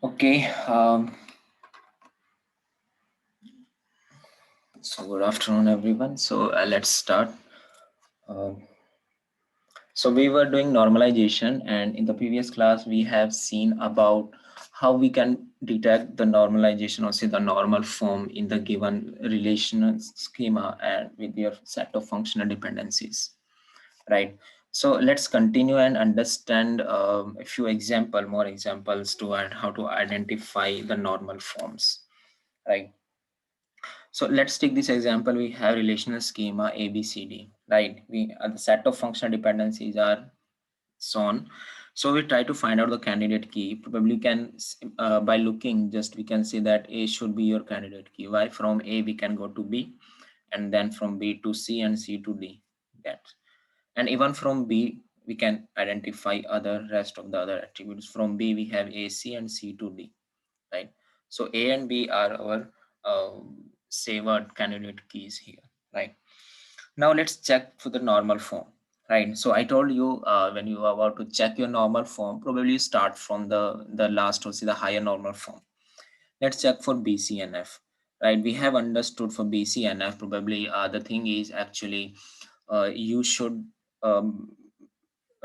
Okay, so good afternoon, everyone. So let's start. Um so we were doing normalization, and in the previous class, we have seen about how we can detect the normalization or say the normal form in the given relational schema and with your set of functional dependencies, right? So let's continue and understand a few more examples to and how to identify the normal forms, right? So let's take this example. We have relational schema ABCD, right? We the set of functional dependencies are shown. So we try to find out the candidate key. Probably can by looking just we can say that A should be your candidate key. Why? From A we can go to B, and then from B to C and C to D. That and even from B we can identify other rest of the other attributes. From B we have A, C, and C to D, right? So A and B are our savored candidate keys here, right? Now let's check for the normal form, right? So I told you when you are about to check your normal form, probably you start from the last or see the higher normal form. Let's check for BCNF, right? We have understood for BCNF probably the thing is actually you should um,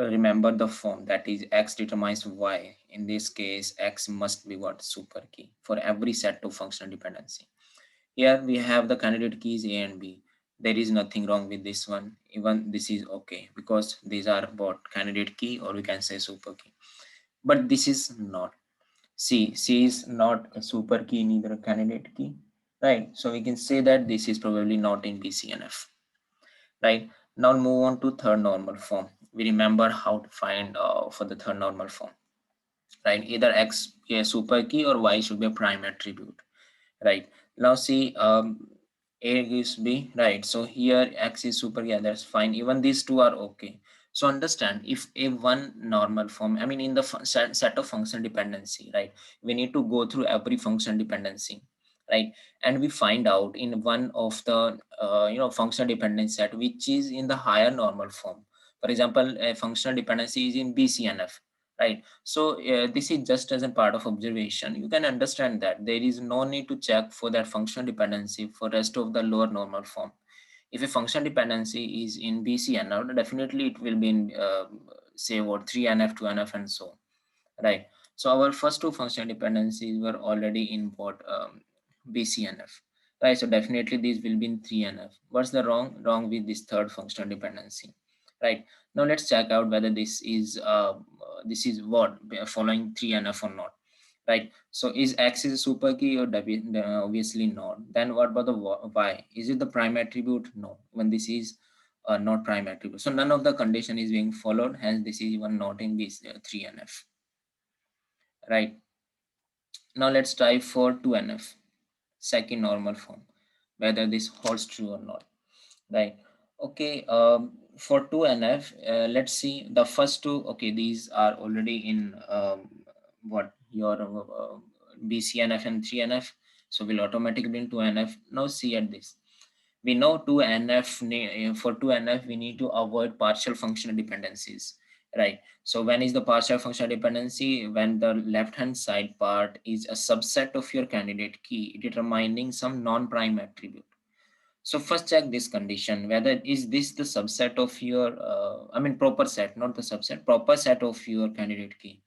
remember the form that is x determines y. In this case, x must be what? Super key for every set of functional dependency. Here we have the candidate keys A and B. There is nothing wrong with this one. Even this is okay because these are what candidate key or we can say super key. But this is not. C is not a super key, neither a candidate key, right? So we can say that this is probably not in BCNF, right? Now move on to third normal form. We remember how to find for the third normal form, right? Either X be a super key or Y should be a prime attribute, right? Now see, A gives B, right? So here X is super, yeah, that's fine. Even these two are okay. So understand if a one normal form, I mean in the set of function dependency, right? We need to go through every function dependency, right? And we find out in one of the function dependency set which is in the higher normal form. For example, a functional dependency is in BCNF, right? So this is just as a part of observation. You can understand that there is no need to check for that functional dependency for rest of the lower normal form. If a function dependency is in BCNF, definitely it will be in say what 3NF, 2NF, and so right. So our first two functional dependencies were already in what BCNF, right? So definitely these will be in 3NF. What's the wrong with this third functional dependency, right? Now let's check out whether this is what following 3NF or not, right? So is X is a super key or obviously not. Then what about the Y? Is it the prime attribute? No. When this is not prime attribute, so none of the condition is being followed. Hence, this is even not in this 3NF, right? Now let's try for 2NF, second normal form, whether this holds true or not, right? Okay, for 2NF, let's see the first two. Okay, these are already in what your BCNF and 3NF, so we'll automatically bring 2NF. Now see at this. We know 2NF, for 2NF, we need to avoid partial functional dependencies, right? So when is the partial functional dependency? When the left-hand side part is a subset of your candidate key determining some non-prime attribute. So first check this condition, whether is this the subset of your, I mean proper set, not the subset, proper set of your candidate key.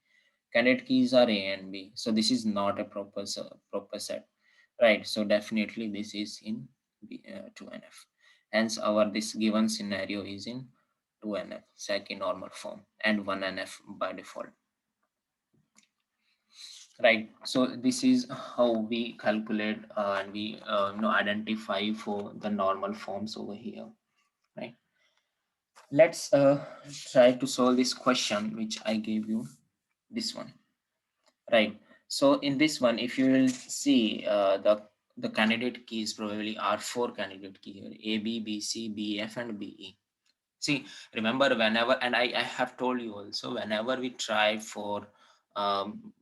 Candidate keys are A and B. So this is not a proper set, right? So definitely this is in 2NF. Hence our this given scenario is in 2NF, second normal form, and 1NF by default, right? So this is how we calculate and we identify for the normal forms over here, right? Let's try to solve this question which I gave you, this one, right? So in this one, if you will see the candidate keys probably are four candidate key here: A, B, B, C, B, F, and B, E. See, remember whenever, and I have told you also, whenever we try for um,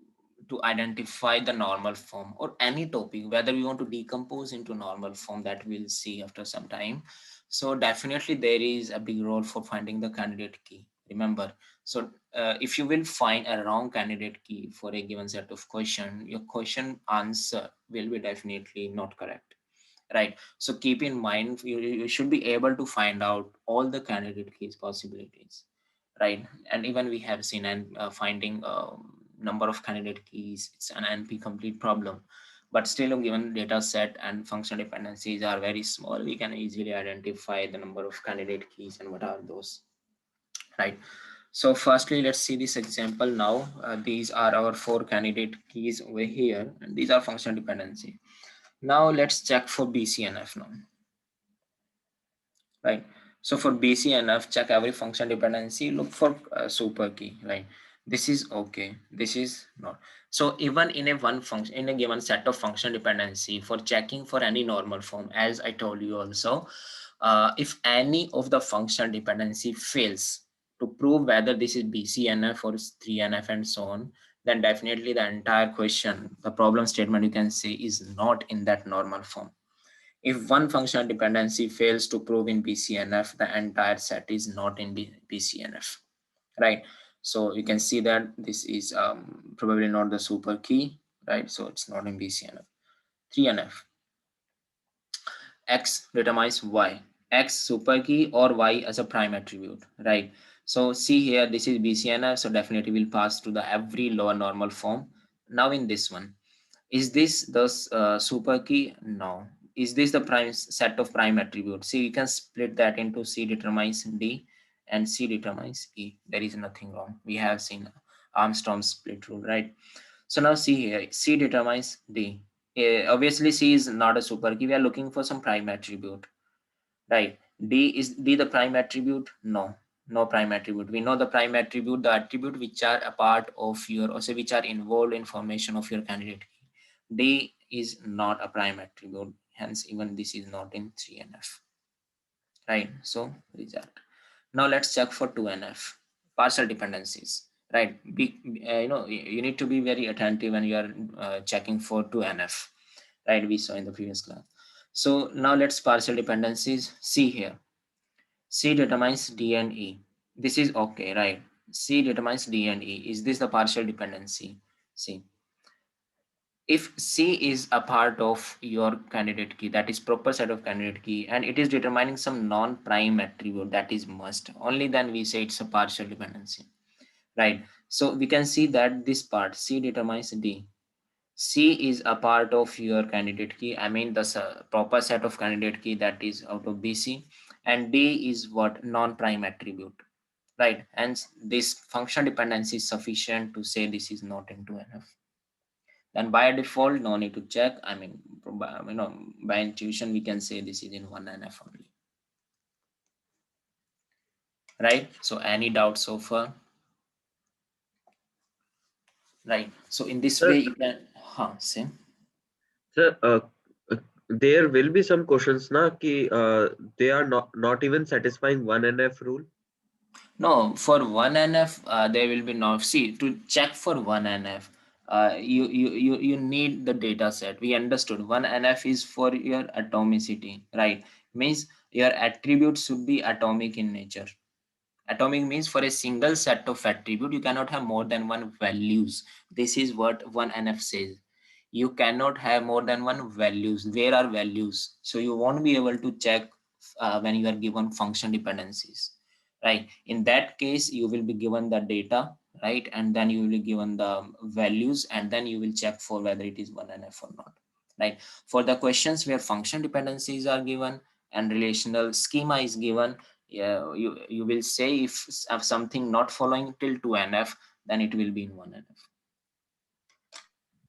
to identify the normal form or any topic, whether we want to decompose into normal form, that we'll see after some time. So definitely there is a big role for finding the candidate key. remember. So if you will find a wrong candidate key for a given set of question, your question answer will be definitely not correct, right? So keep in mind, you should be able to find out all the candidate keys possibilities, right? And even we have seen and finding number of candidate keys, it's an NP complete problem. But still, given data set and function dependencies are very small, we can easily identify the number of candidate keys and what are those, right? So firstly, let's see this example now. These are our 4 candidate keys over here, and these are function dependency. Now let's check for BCNF now, right? So for BCNF, check every function dependency, look for super key, right? This is okay, this is not. So even in a one function, in a given set of function dependency, for checking for any normal form, as I told you also, if any of the function dependency fails to prove whether this is BCNF or 3NF and so on, then definitely the entire question, the problem statement you can say, is not in that normal form. If one functional dependency fails to prove in BCNF, the entire set is not in BCNF, right? So you can see that this is probably not the super key, right? So it's not in BCNF. 3NF, X determines Y, X super key or Y as a prime attribute, right? So see here, this is BCNF, so definitely will pass to the every lower normal form. Now in this one, is this the super key? No. Is this the prime set of prime attributes? See, you can split that into C determines D and C determines E. There is nothing wrong. We have seen Armstrong's split rule, right? So now see here, C determines D. Obviously, C is not a super key. We are looking for some prime attribute, right? Is D the prime attribute? No, no prime attribute. We know the prime attribute, the attribute which are a part of your, or say which are involved in formation of your candidate key. D is not a prime attribute, hence even this is not in 3NF, right? So result. Now let's check for 2NF, partial dependencies, right? You need to be very attentive when you are checking for 2NF, right? We saw in the previous class. So now let's partial dependencies. See here, C determines D and E. This is okay, right? C determines D and E. Is this the partial dependency? See, if C is a part of your candidate key, that is proper set of candidate key, and it is determining some non-prime attribute, that is must, only then we say it's a partial dependency, right? So we can see that this part, C determines D. C is a part of your candidate key. I mean the proper set of candidate key that is out of BC, and D is what, non-prime attribute, right? Hence this function dependency is sufficient to say this is not into NF. Then by default, no need to check. I mean, by intuition, we can say this is in 1NF only, right? So any doubt so far, right? So in this Sir, way, you can, say. sir, uh, there will be some questions na ki they are not even satisfying 1NF rule. No, for 1NF, there will be no, see, to check for 1NF, you need the data set. We understood 1NF is for your atomicity, right? Means your attributes should be atomic in nature. Atomic means for a single set of attribute, you cannot have more than one values. This is what 1NF says. You cannot have more than one values. Where are values? So you won't be able to check when you are given function dependencies, right? In that case, you will be given the data, right? And then you will be given the values, and then you will check for whether it is 1NF or not, right? For the questions where function dependencies are given and relational schema is given, yeah, you will say if something not following till 2NF, then it will be in 1NF.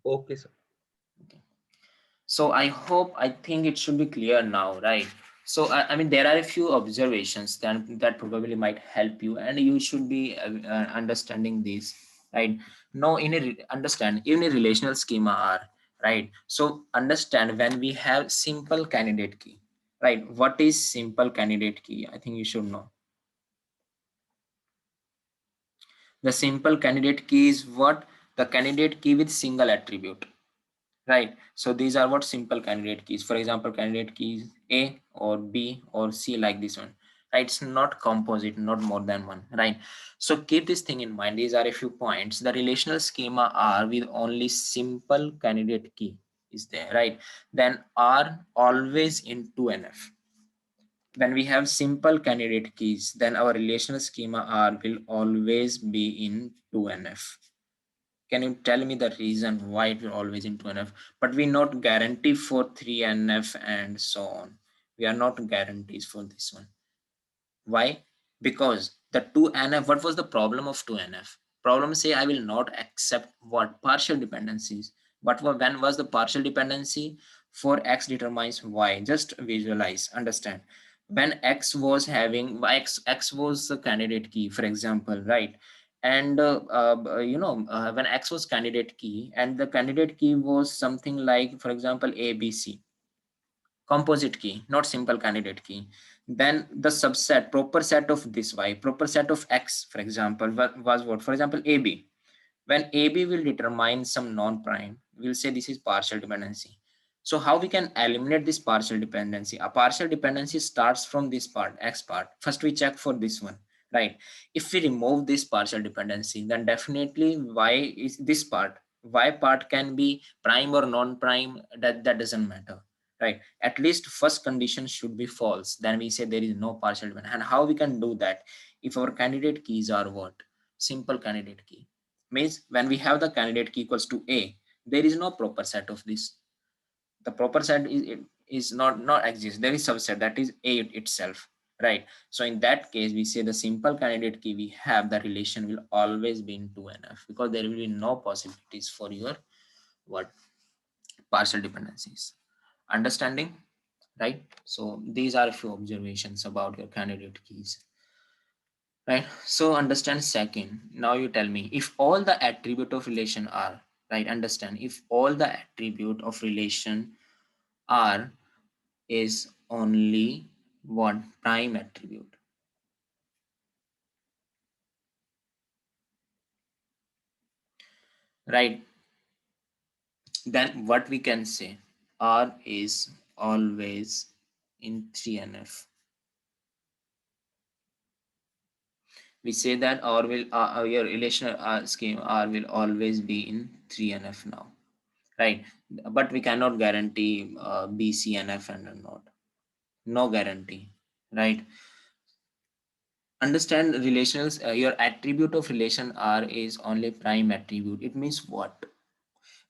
Okay, sir. Okay. So I think it should be clear now, right? So I mean, there are a few observations that probably might help you, and you should be understanding this, right? Now, understand in a relational schema R, right? So understand when we have simple candidate key, right? What is simple candidate key? I think you should know. The simple candidate key is what? The candidate key with single attribute, right? So these are what simple candidate keys. For example, candidate keys A or B or C, like this one. right? It's not composite, not more than one, right? So keep this thing in mind. These are a few points. The relational schema R with only simple candidate key is there, right? Then R always in 2NF. When we have simple candidate keys, then our relational schema R will always be in 2NF. Can you tell me the reason why it will always in 2NF? But we not guarantee for 3NF and so on. We are not guarantees for this one. Why? Because the 2NF, what was the problem of 2NF? Problem say I will not accept what partial dependencies. When was the partial dependency? For X determines Y. Just visualize, understand. When X was having X was the candidate key, for example, right? And when X was candidate key, and the candidate key was something like, for example, ABC, composite key, not simple candidate key. Then the subset, proper set of this Y, proper set of X, for example, was what? For example, AB. When AB will determine some non-prime, we'll say this is partial dependency. So how we can eliminate this partial dependency? A partial dependency starts from this part, X part. First we check for this one, right? If we remove this partial dependency, then definitely Y is this part. Y part can be prime or non-prime, that doesn't matter, right? At least first condition should be false. Then we say there is no partial dependency. And how we can do that? If our candidate keys are what? Simple candidate key. Means when we have the candidate key equals to A, there is no proper set of this. The proper set is not exist. There is subset, that is A itself, right? So in that case, we say the simple candidate key we have, the relation will always be in 2NF, because there will be no possibilities for your what? Partial dependencies. Understanding, right? So these are a few observations about your candidate keys, right? So understand second. Now you tell me, if all the attribute of relation are, right? Understand, if all the attribute of relation are is only one prime attribute, right? Then what we can say, R is always in 3NF. We say that R will your relational scheme R will always be in 3NF now, right? But we cannot guarantee BCNF and not. No guarantee, right? Understand relationals, your attribute of relation R is only prime attribute. It means what?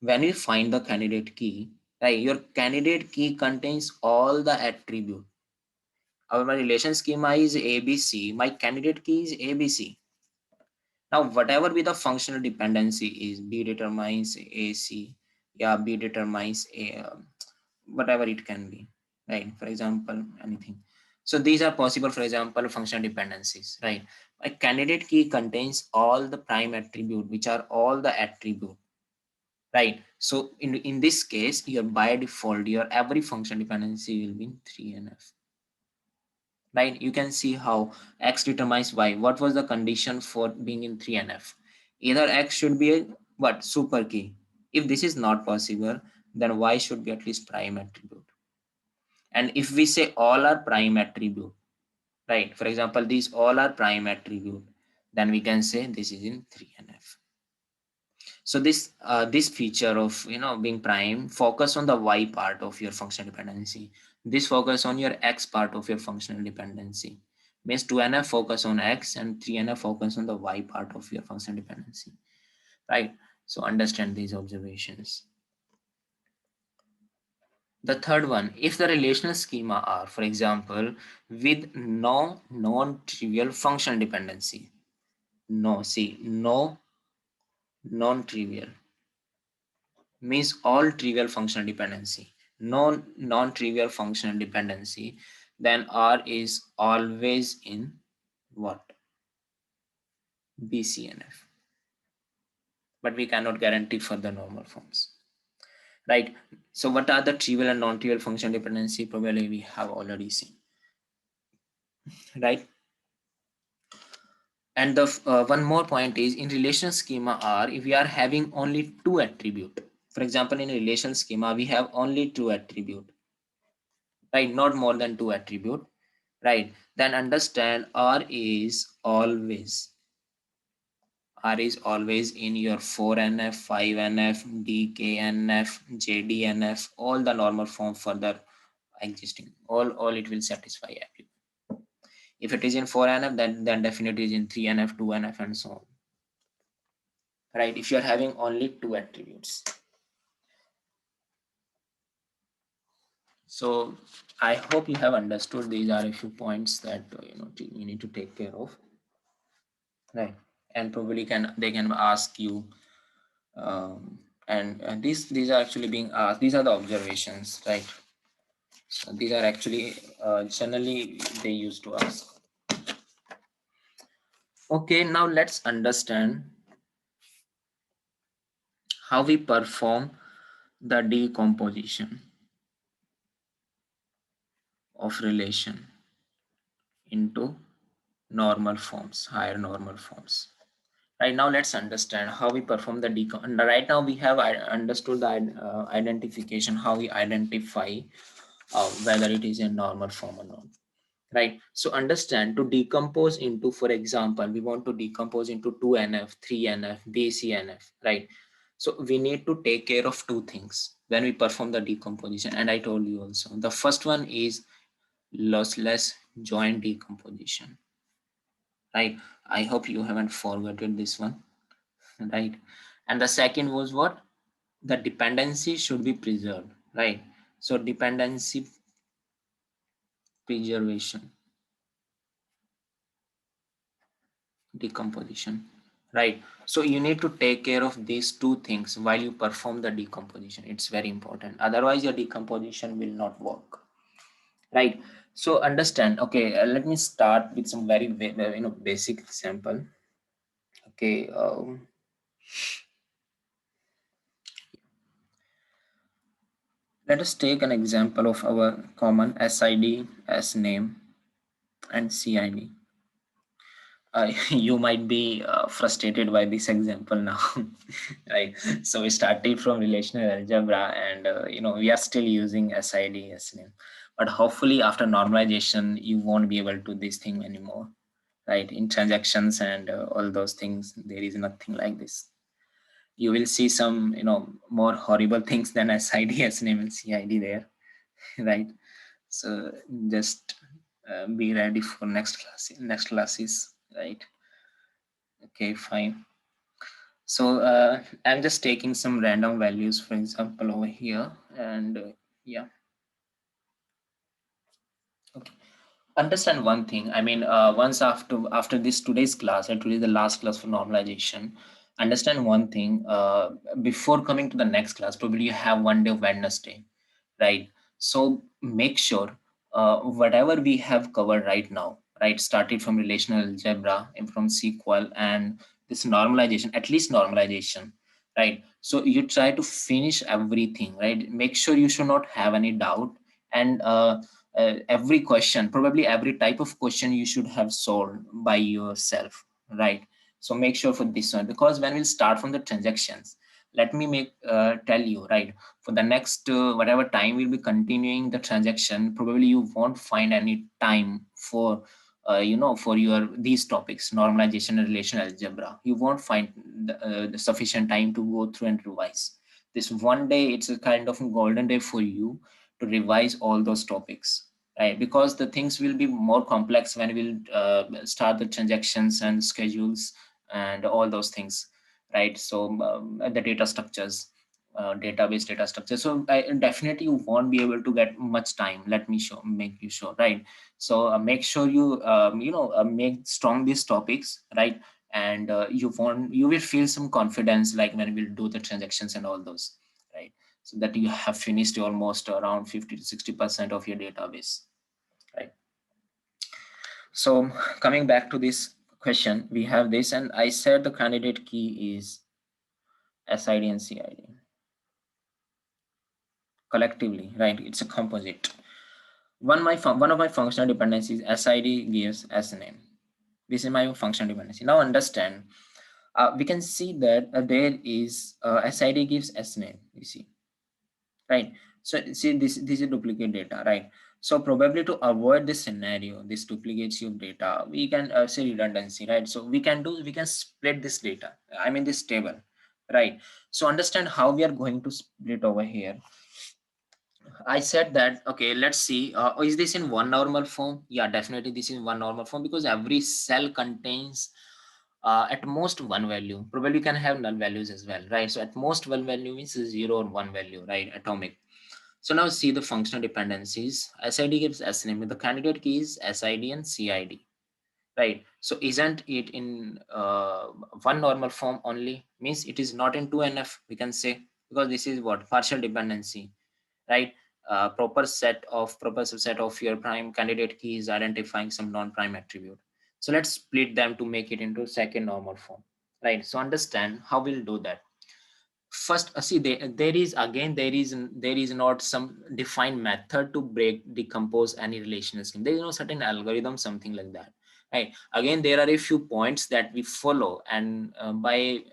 When we find the candidate key, right, your candidate key contains all the attribute. Our my relation schema is ABC, my candidate key is ABC. Now whatever be the functional dependency is, B determines AC, yeah, B determines A, whatever it can be, right? For example, anything. So these are possible, for example, functional dependencies, right? A candidate key contains all the prime attribute, which are all the attribute, right? So in this case, your by default, your every function dependency will be in 3NF, right? You can see how X determines Y. What was the condition for being in 3NF? Either X should be a what? Super key. If this is not possible, then Y should be at least prime attribute. And if we say all are prime attribute, right? For example, these all are prime attribute, then we can say this is in 3NF. So this feature of being prime, focus on the Y part of your functional dependency. This focus on your X part of your functional dependency. Means 2NF focus on X and 3NF focus on the Y part of your functional dependency, right? So understand these observations. The third one, if the relational schema are, for example, with no non-trivial functional dependency, no non-trivial, means all trivial functional dependency, no non-trivial functional dependency, then R is always in what? BCNF. But we cannot guarantee for the normal forms, right? So what are the trivial and non-trivial functional dependency? Probably we have already seen, right? And the one more point is, in relation schema R, if we are having only two attribute, for example, in relation schema we have only two attribute, right? Not more than two attribute. right? Then understand R is always in your 4NF, 5NF, DKNF, JDNF, all the normal form further existing. All it will satisfy everyone. If it is in 4NF, then definitely is in 3NF, 2NF, and so on. Right? If you are having only two attributes. So I hope you have understood. These are a few points that you need to take care of, right? And probably they can ask you, and these are actually being asked. These are the observations, right? So these are actually generally they used to ask. Okay, now let's understand how we perform the decomposition of relation into normal forms, higher normal forms. Right now, let's understand how we perform the decom. Right now, we have understood the identification, how we identify whether it is a normal form or not. Right. So understand to decompose into, for example, we want to decompose into 2NF, 3NF, BCNF. Right. So we need to take care of two things when we perform the decomposition. And I told you also, the first one is lossless joint decomposition. Right. I hope you haven't forgotten this one. Right. And the second was what? The dependency should be preserved, right? So dependency preservation, decomposition, right? So you need to take care of these two things while you perform the decomposition. It's very important. Otherwise, your decomposition will not work, right? So understand. Okay, let me start with some very basic example. Okay. Let us take an example of our common SID, S name, and CID. You might be frustrated by this example now, right? So we started from relational algebra, and we are still using SID, SNAME. But hopefully, after normalization, you won't be able to do this thing anymore, right? In transactions and all those things, there is nothing like this. You will see some, more horrible things than SID, SNAME, and CID there, right? So just be ready for next classes, right? Okay, fine. So I'm just taking some random values, for example, over here, and yeah. Okay. Understand one thing. I mean, once after this today's class, and today is the last class for normalization. Understand one thing. Before coming to the next class, probably you have one day of Wednesday, right? So make sure whatever we have covered right now, right, started from relational algebra and from SQL and this normalization, at least normalization, right? So you try to finish everything, right? Make sure you should not have any doubt, and every question, probably every type of question, you should have solved by yourself, right? So make sure for this one, because when we'll start from the transactions, let me tell you, right, for the next whatever time we'll be continuing the transaction, probably you won't find any time for for your these topics, normalization and relational algebra. You won't find the sufficient time to go through and revise this one day. It's a kind of a golden day for you to revise all those topics, right? Because the things will be more complex when we'll start the transactions and schedules and all those things, right? So the data structures, database data structure. So definitely you won't be able to get much time. Let me make you sure, right? So make sure you make strong these topics, right? And you will feel some confidence, like when we'll do the transactions and all those, right? So that you have finished almost around 50 to 60% of your database, right? So coming back to this question, we have this, and I said the candidate key is SID and CID collectively, right? It's a composite. One of my functional dependencies, SID gives SNAME. This is my functional dependency. Now understand, we can see that there is SID gives SNAME, you see, right? So see, this is duplicate data, right? So probably to avoid this scenario, this duplicates of data, we can say redundancy, right? So we can split this data, I mean this table, right? So understand how we are going to split over here. I said that, okay, let's see, is this in one normal form? Yeah, definitely this is one normal form, because every cell contains at most one value. Probably you can have null values as well, right? So at most one value means 0 or 1 value, right? Atomic. So now see the functional dependencies. SID gives SNAME. The candidate key is SID and CID, right? So isn't it in one normal form only? Means it is not in 2NF, we can say, because this is what partial dependency, right? Proper set of your prime candidate keys identifying some non-prime attribute. So let's split them to make it into second normal form, right? So understand how we'll do that. First, see, there is not some defined method to break decompose any relational scheme. There is no certain algorithm, something like that, right? Again, there are a few points that we follow, and by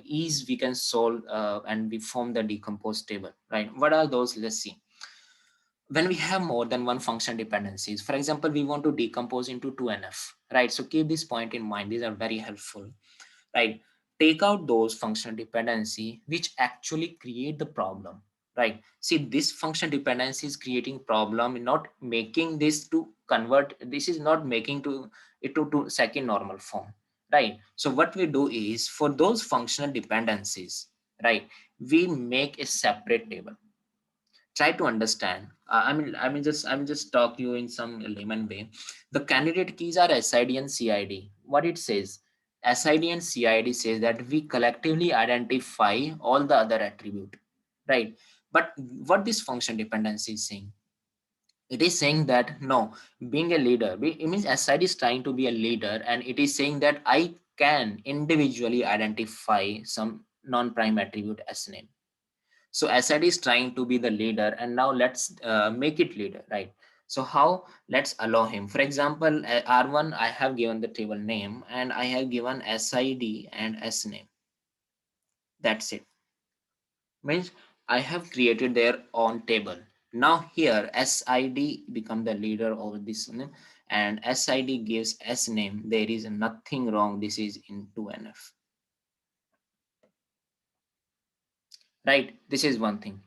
ease we can solve and we form the decomposed table, right? What are those? Let's see. When we have more than one function dependencies, for example, we want to decompose into 2NF, right? So keep this point in mind. These are very helpful, right? Take out those function dependency which actually create the problem, right? See, this function dependency is creating problem, not making this to convert. This is not making to it to second normal form, right? So what we do is, for those functional dependencies, right, we make a separate table. Try to understand. I mean just talk you in some layman way. The candidate keys are SID and CID. What it says, SID and CID says that we collectively identify all the other attribute, right? But what this function dependency is saying, it is saying that no, being a leader, it means SID is trying to be a leader, and it is saying that I can individually identify some non-prime attribute as name. So SID is trying to be the leader, and now let's make it leader, right? So how? Let's allow him. For example, R1, I have given the table name, and I have given SID and S name. That's it. Means I have created their own table. Now here SID become the leader over this name, and SID gives S name. There is nothing wrong. This is in 2NF, right? This is one thing.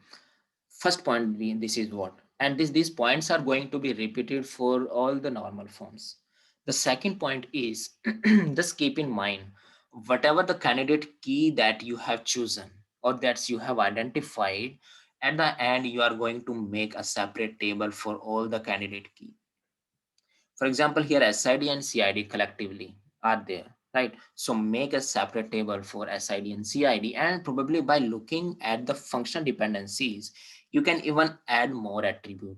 First point being, this is what, and these points are going to be repeated for all the normal forms. The second point is, just keep in mind, whatever the candidate key that you have chosen or that you have identified, at the end you are going to make a separate table for all the candidate key. For example, here SID and CID collectively are there, right? So make a separate table for SID and CID, and probably by looking at the functional dependencies, you can even add more attribute,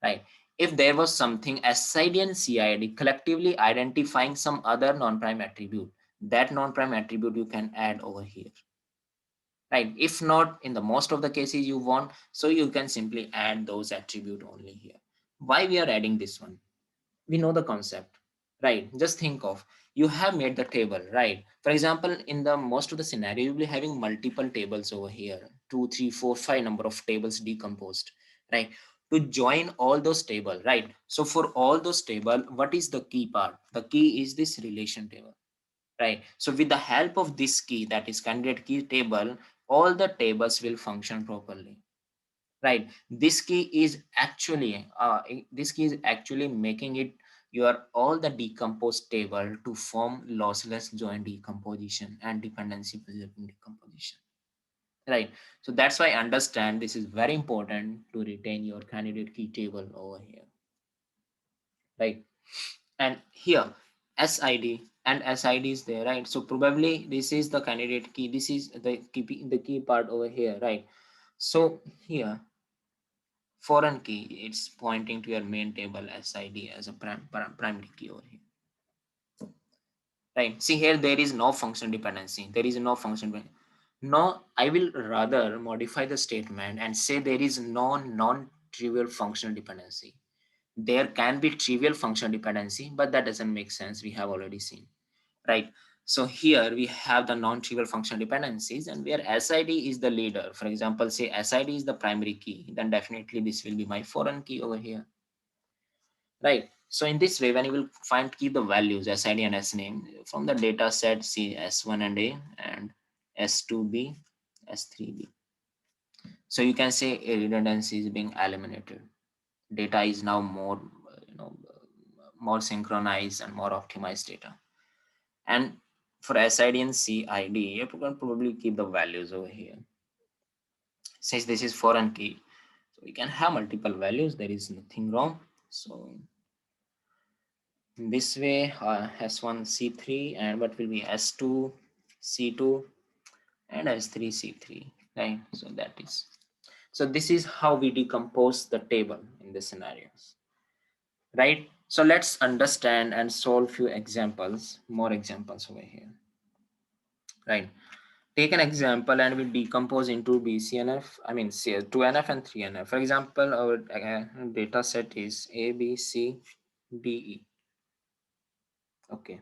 right? If there was something SID and CID collectively identifying some other non-prime attribute, that non-prime attribute you can add over here, right? If not, in the most of the cases you want, so you can simply add those attribute only here. Why we are adding this one? We know the concept, right? Just think of, you have made the table, right? For example, in the most of the scenario, you'll be having multiple tables over here, 2, 3, 4, 5 number of tables decomposed, right? To join all those table, right? So for all those table, what is the key part? The key is this relation table, right? So with the help of this key, that is candidate key table, all the tables will function properly, right? This key is actually making it your all the decomposed table to form lossless joint decomposition and dependency preserving decomposition, right? So that's why I understand this is very important to retain your candidate key table over here, right? And here SID and SID is there, right? So probably this is the candidate key, this is the key part over here, right? So here foreign key, it's pointing to your main table SID as a primary key over here, right? See here, there is no function dependency. There is no function. No, I will rather modify the statement and say there is no non-trivial functional dependency. There can be trivial function dependency, but that doesn't make sense. We have already seen, right? So here we have the non-trivial function dependencies, and where SID is the leader. For example, say SID is the primary key, then definitely this will be my foreign key over here. right? So in this way, when you will keep the values SID and SNAME from the data set, see S1 and A and S2B, S3B. So you can say a redundancy is being eliminated. Data is now more, more synchronized and more optimized data. And for SID and CID, you can probably keep the values over here. Since this is foreign key, so we can have multiple values. There is nothing wrong. So in this way, S1 C3 and what will be S2 C2 and S3 C3, right? So that is, so this is how we decompose the table in the scenarios, right? So let's understand and solve few examples, more examples over here, right? Take an example and we decompose into BCNF, I mean 2NF and 3NF. For example, our data set is A, B, C, D, E. Okay.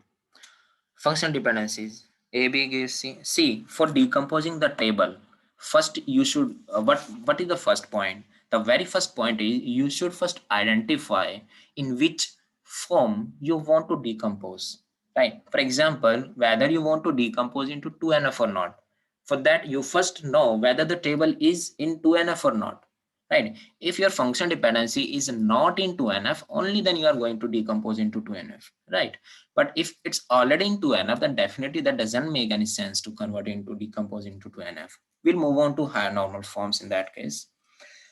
Function dependencies. A, B gives C. C, for decomposing the table, first you should, what is the first point? The very first point is you should first identify in which form you want to decompose, right? For example, whether you want to decompose into 2NF or not. For that, you first know whether the table is in 2NF or not, right? If your function dependency is not in 2NF, only then you are going to decompose into 2NF, right? But if it's already in 2NF, then definitely that doesn't make any sense to convert into decompose into 2NF. We'll move on to higher normal forms in that case.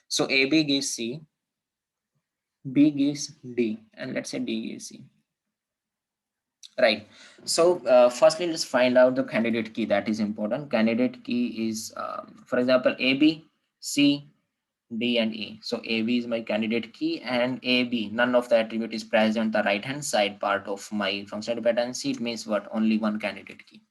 So AB gives C, B gives D, and let's say D gives C. Right. So firstly, let's find out the candidate key. That is important. Candidate key is, for example, A, B, C, D, and E. So AB is my candidate key, and AB, none of the attribute is present the right hand side part of my functional dependency. It means what? Only one candidate key.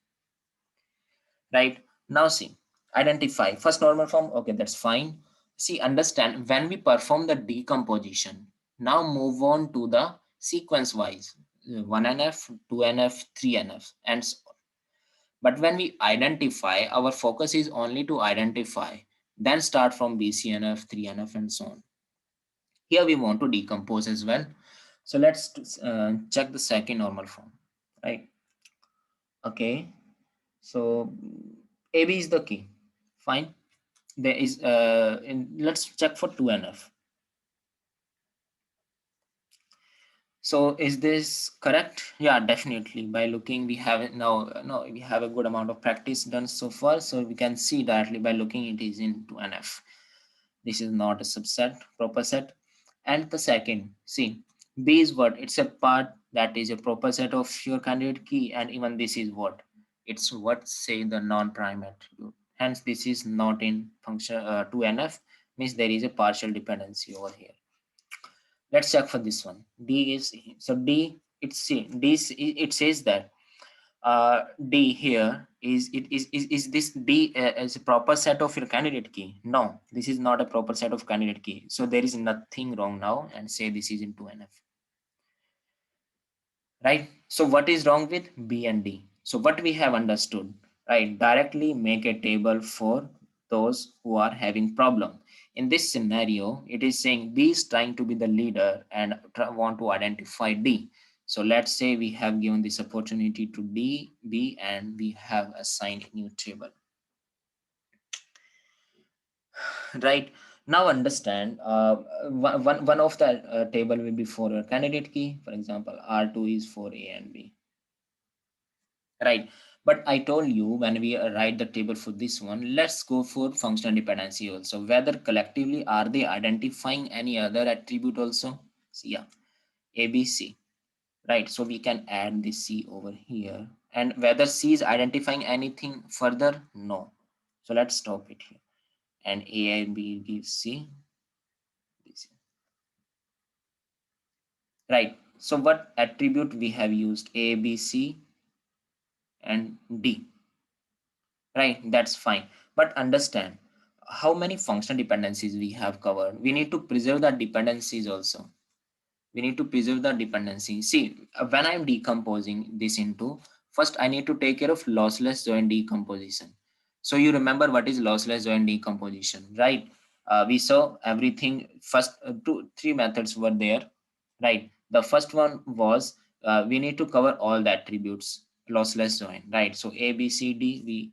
Right. Now see, identify first normal form. Okay, that's fine. See, understand when we perform the decomposition. Now move on to the sequence wise, 1NF, 2NF, 3NF, and so on. But when we identify, our focus is only to identify, then start from BCNF, 3NF, and so on. Here we want to decompose as well. So let's check the second normal form, right? Okay, so AB is the key. Fine. There is let's check for 2NF. So is this correct? Yeah, definitely. By looking, we have it now. No, we have a good amount of practice done so far, so we can see directly by looking it is in 2NF. This is not a subset, proper set. And the second, see, B is what? It's a part that is a proper set of your candidate key, and even this is what? It's what say the non-prime attribute. Hence, this is not in function 2NF, means there is a partial dependency over here. Let's check for this one. D is, so D, it's C. D, it says that D here is this D as a proper set of your candidate key? No, this is not a proper set of candidate key. So there is nothing wrong now, and say this is in 2NF. Right? So what is wrong with B and D? So what we have understood, right? Directly make a table for those who are having problem. In this scenario, it is saying B is trying to be the leader and want to identify D. So let's say we have given this opportunity to D, B, and we have assigned a new table. Right? Now understand, one of the table will be for a candidate key. For example, R2 is for A and B. Right. But I told you when we write the table for this one, let's go for functional dependency also. Whether collectively are they identifying any other attribute also? So yeah, A, B, C. Right. So we can add this C over here. And whether C is identifying anything further? No. So let's stop it here. And A and B gives C. Right. So what attribute we have used? A, B, C, and D. Right, that's fine. But understand how many functional dependencies we have covered. We need to preserve the dependencies also. We need to preserve the dependency. See, when I'm decomposing this into, first I need to take care of lossless join decomposition. So you remember what is lossless join decomposition, right? We saw everything first, three methods were there, right? The first one was we need to cover all the attributes lossless join, right? So A, B, C, D,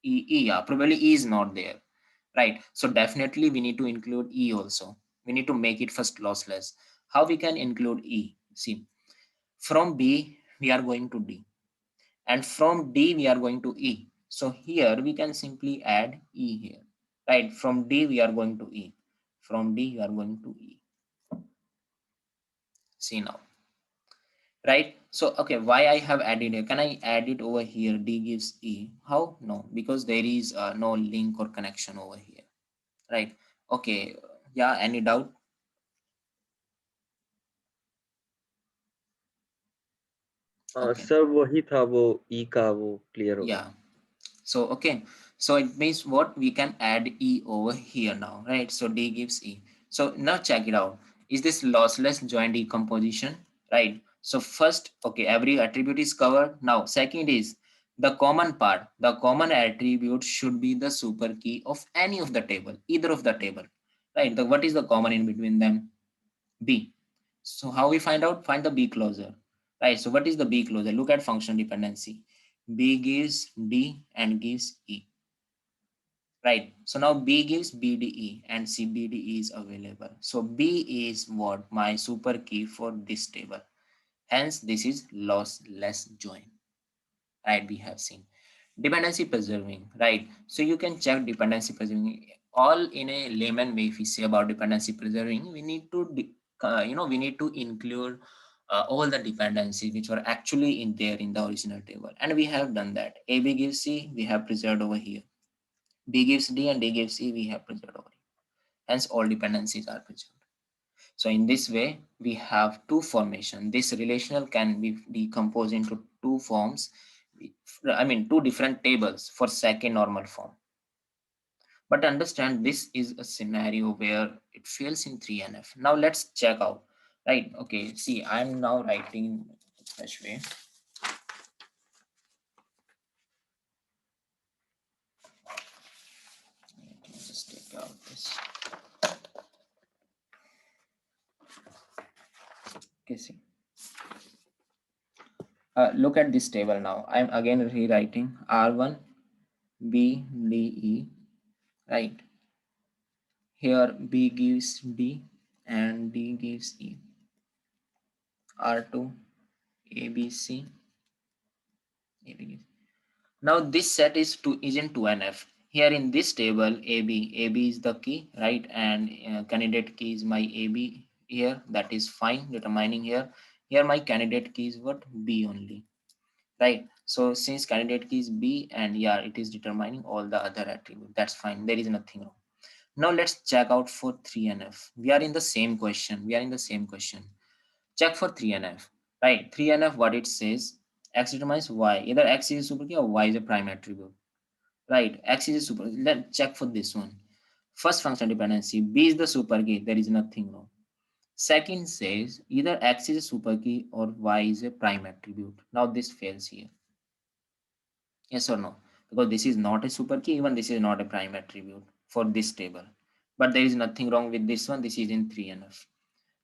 yeah, probably E is not there, right? So definitely we need to include E also. We need to make it first lossless. How we can include E? See, from B we are going to D, and from D we are going to E. So here we can simply add E here, right? From D we are going to E. From D we are going to E. See now, right? So okay, why I have added here? Can I add it over here? D gives E. How? No, because there is no link or connection over here, right? Okay, yeah. Any doubt? Okay, sir वही था वो ई का वो clear हो गया. yeah. So okay, so it means what we can add E over here now, right? So D gives E. So now check it out. Is this lossless joint decomposition, right? So first, okay, every attribute is covered. Now second is the common part. The common attribute should be the super key of any of the table, either of the table, right? What is the common in between them? B. So how we find out? Find the B closure, right? So what is the B closure? Look at function dependency. B gives D and gives E, right? So now B gives BDE and CBDE is available. So B is what? My super key for this table. Hence, this is lossless join, right? We have seen dependency preserving, right? So you can check dependency preserving all in a layman way. If we say about dependency preserving, we need to we need to include all the dependencies which were actually in there in the original table, and we have done that. AB gives C, we have preserved over here. B gives D and D gives E, we have preserved over here. Hence all dependencies are preserved. So in this way, we have two formation. This relational can be decomposed into two forms. I mean, two different tables for second normal form. But understand this is a scenario where it fails in 3NF. Now let's check out, right? Okay, see, I'm now writing such way. Let me just take out this. Okay, see. Look at this table now. I'm again rewriting R1, B, D, E, right? Here B gives D and D gives E. R2, ABC, AB gives. Now this set is in 2NF. Here in this table, AB is the key, right? And candidate key is my AB here. That is fine, determining here. Here my candidate key is what? B only, right? So since candidate key is B and yeah, it is determining all the other attributes. That's fine. There is nothing wrong. Now let's check out for 3NF. We are in the same question. Check for 3NF, right? 3NF, what it says, X determines Y. Either X is a super key or Y is a prime attribute, right? X is a super. Let's check for this one. First function dependency, B is the super key. There is nothing wrong. Second says either X is a super key or Y is a prime attribute. Now this fails here. Yes or no? Because this is not a super key, even this is not a prime attribute for this table. But there is nothing wrong with this one. This is in 3NF.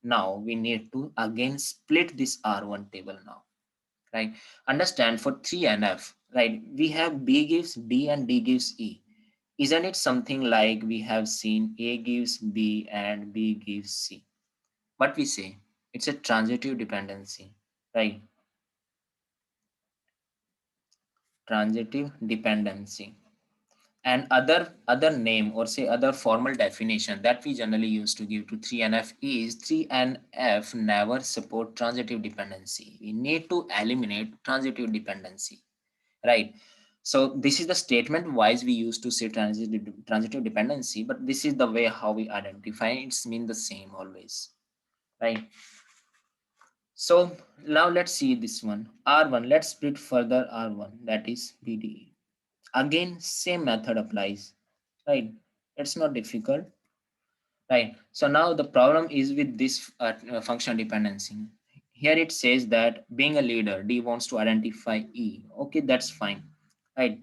Now we need to again split this R1 table now, right? Understand for 3NF, right? We have B gives D and D gives E. Isn't it something like we have seen A gives B and B gives C? What we say? It's a transitive dependency, right? Transitive dependency. And other name or say other formal definition that we generally use to give to 3NF is 3NF never support transitive dependency. We need to eliminate transitive dependency, right? So this is the statement wise we used to say transitive dependency, but this is the way how we identify it. It's mean the same always, right? So now let's see this one R1. Let's split further R1, that is BDE. Again same method applies, right? It's not difficult, right? So now the problem is with this function dependency. Here it says that being a leader, D wants to identify E. Okay, that's fine, right?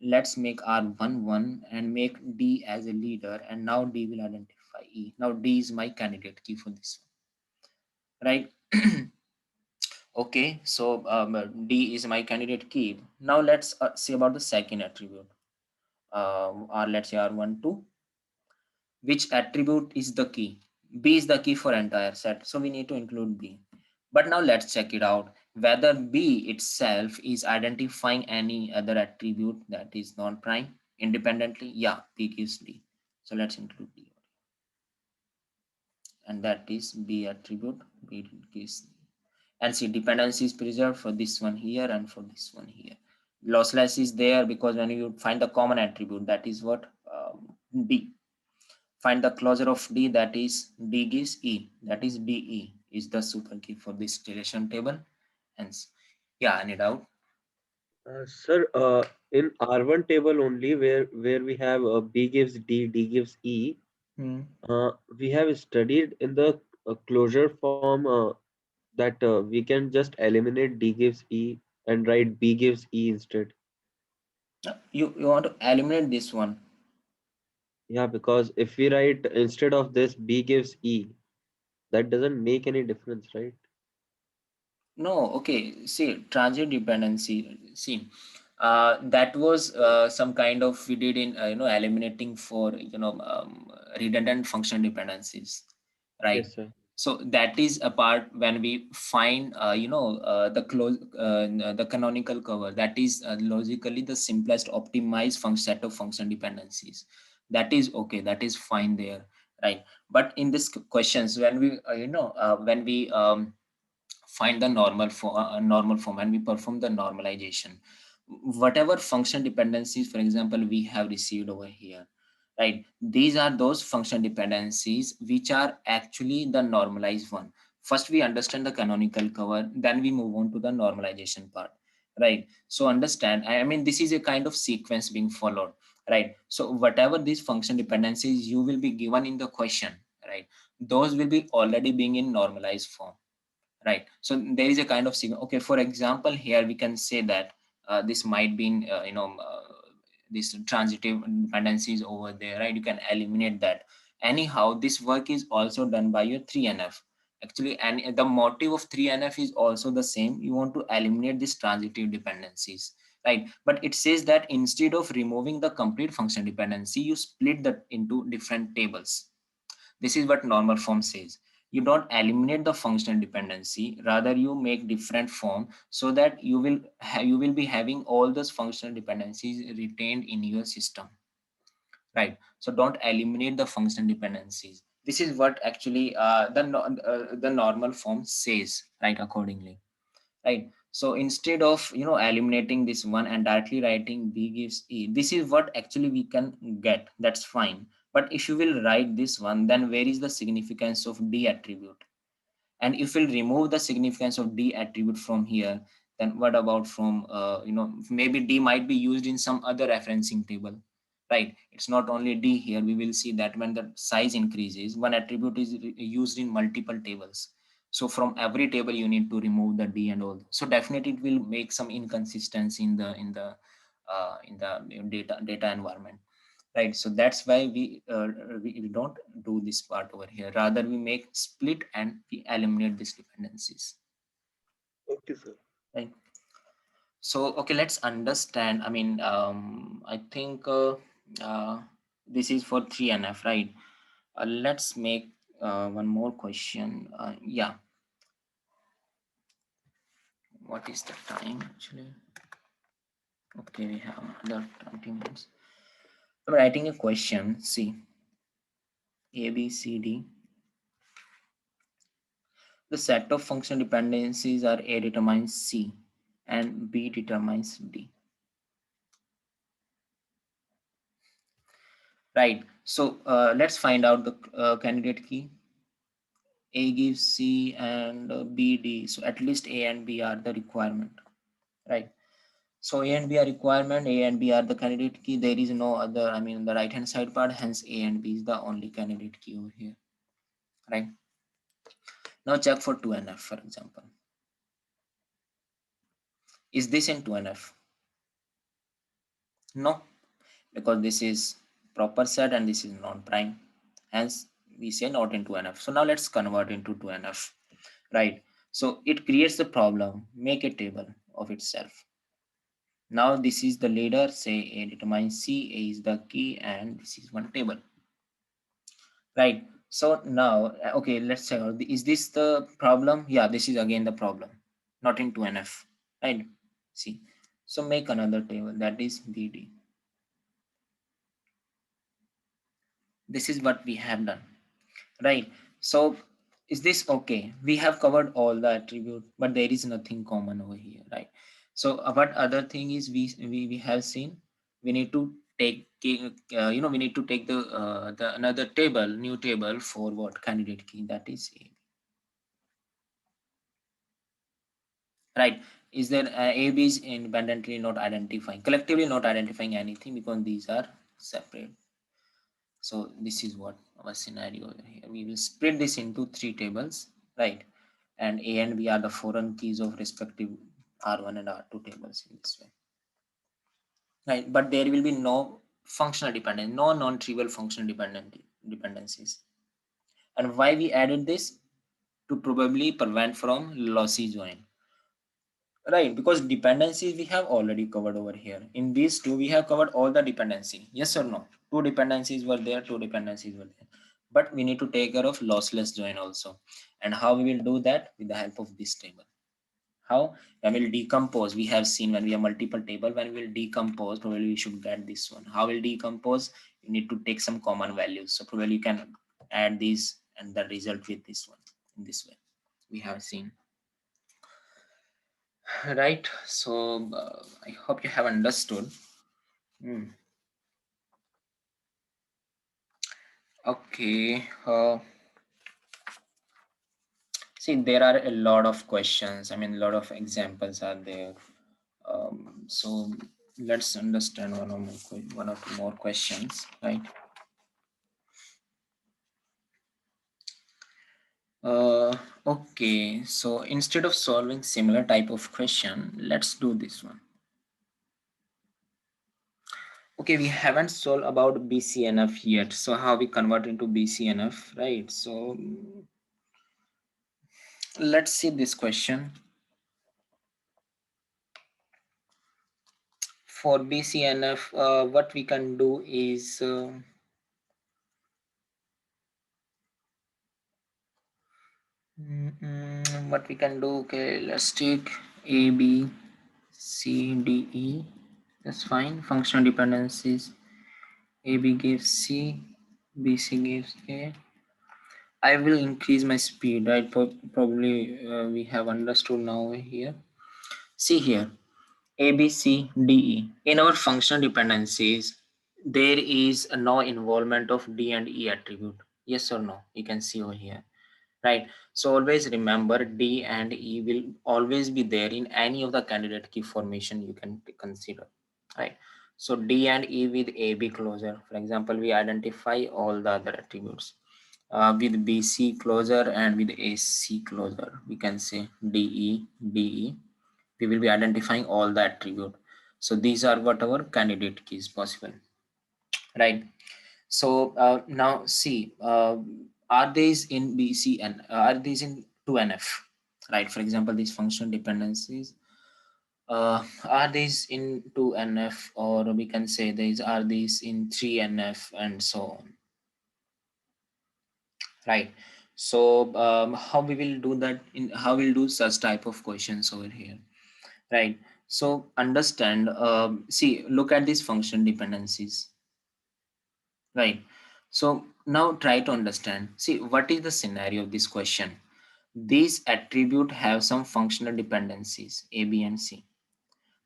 Let's make R1 1 and make D as a leader, and now D will identify E. Now D is my candidate key for this one, right? Okay, so D is my candidate key. Now let's see about the second attribute. Or let's say R12. Which attribute is the key? B is the key for entire set, so we need to include B. But now let's check it out whether B itself is identifying any other attribute that is non-prime independently. Yeah, B gives D. So let's include D. And that is B attribute. B gives D. And see, dependency is preserved for this one here and for this one here. Lossless is there because when you find the common attribute, that is what D. Find the closure of D, that is D gives E, that is DE is the super key for this relation table. Hence, yeah, any doubt? Sir, in R1 table only where we have B gives D, D gives E, we have studied in the closure form that we can just eliminate D gives E and write B gives E instead. You want to eliminate this one? Yeah, because if we write instead of this B gives E, that doesn't make any difference, right? No, okay. See, transit dependency. See, that was some kind of we did in eliminating for redundant function dependencies, right? Yes, sir. So that is a part when we find the canonical cover. That is logically the simplest optimized function set of function dependencies. That is okay. That is fine there, right? But in this questions when we when we find the normal form and we perform the normalization, whatever function dependencies for example we have received over here, right, these are those function dependencies which are actually the normalized one. First we understand the canonical cover, then we move on to the normalization part, right? So understand, I mean this is a kind of sequence being followed, right? So whatever these function dependencies you will be given in the question, right, those will be already being in normalized form, right? So there is a kind of signal. Okay, for example here we can say that this might be in, this transitive dependencies over there, right? You can eliminate that. Anyhow, this work is also done by your 3NF actually, and the motive of 3NF is also the same. You want to eliminate these transitive dependencies, right? But it says that instead of removing the complete function dependency, you split that into different tables. This is what normal form says. You don't eliminate the functional dependency, rather you make different form so that you will be having all those functional dependencies retained in your system, right? So don't eliminate the functional dependencies. This is what actually the normal form says, right? Accordingly, right? So instead of eliminating this one and directly writing B gives E, this is what actually we can get. That's fine. But if you will write this one, then where is the significance of D attribute? And if we'll remove the significance of D attribute from here, then what about from maybe D might be used in some other referencing table, right? It's not only D here. We will see that when the size increases, one attribute is used in multiple tables. So from every table you need to remove the D and all. So definitely it will make some inconsistency in the data environment, right? So that's why we don't do this part over here. Rather we make split and we eliminate these dependencies, Okay, sir. right? So okay, let's understand. I mean, I think uh, this is for 3NF, right? Let's make one more question. Yeah, what is the time actually? Okay, we have another 20 minutes. I'm writing a question. See, A, B, C, D. The set of function dependencies are A determines C and B determines D. Right. So let's find out the candidate key. A gives C and B D. So at least A and B are the requirement. Right. So A and B are requirement. A and B are the candidate key. There is no other. I mean, the right hand side part. Hence, A and B is the only candidate key over here. Right. Now check for 2NF, for example. Is this in 2NF? No, because this is proper set and this is non-prime. Hence, we say not into NF. So now let's convert into 2NF, right? So it creates the problem, make a table of itself. Now this is the leader, say A determines C, A is the key, and this is one table, right? So now, okay, let's check out, is this the problem? Yeah, this is again the problem, not in 2NF, right? See, so make another table, that is BD. This is what we have done, right? So is this okay? We have covered all the attribute, but there is nothing common over here, right? So what other thing is we have seen, we need to take we need to take the another table, new table for what? Candidate key, that is A, right? Is there A, B is independently not identifying, collectively not identifying anything because these are separate. So this is what our scenario over here. We will split this into 3 tables, right? And A and B are the foreign keys of respective R1 and R2 tables in this way, right? But there will be no functional dependence, no non-trivial functional dependencies. And why we added this? To probably prevent from lossy join, right? Because dependencies we have already covered over here. In these two, we have covered all the dependency. Yes or no? Two dependencies were there, two dependencies were there. But we need to take care of lossless join also. And how we will do that? With the help of this table. How? When we'll decompose, we have seen when we have multiple table, when we'll decompose, probably we should get this one. How will decompose? You need to take some common values. So probably you can add these and the result with this one in this way. We have seen. Right. So I hope you have understood. Hmm. Okay. See, there are a lot of questions. I mean, a lot of examples are there. So let's understand one or two more questions, right? Okay. So instead of solving similar type of question, let's do this one. Okay, we haven't solved about BCNF yet. So how we convert into BCNF, right? So let's see this question. For BCNF, what we can do is what we can do. Okay, let's take A, B, C, D, E. That's fine. Functional dependencies. A, B gives C, B, C gives A. I will increase my speed, right? Probably we have understood now here. See here, A, B, C, D, E. In our functional dependencies, there is no involvement of D and E attribute. Yes or no? You can see over here, right? So always remember D and E will always be there in any of the candidate key formation you can consider, right? So D and E with AB closure. For example, we identify all the other attributes. With BC closure and with AC closure, we can say DE, DE. We will be identifying all the attribute. So these are what our candidate keys possible, right? So now see, are these in BC and are these in 2NF, right? For example, these functional dependencies, are these in 2NF, or we can say these are these in 3NF and so on, right? So how we will do that, in how we'll do such type of questions over here, right? So understand, see, look at these function dependencies, right? So now try to understand, see, what is the scenario of this question? These attribute have some functional dependencies, A, B, and C,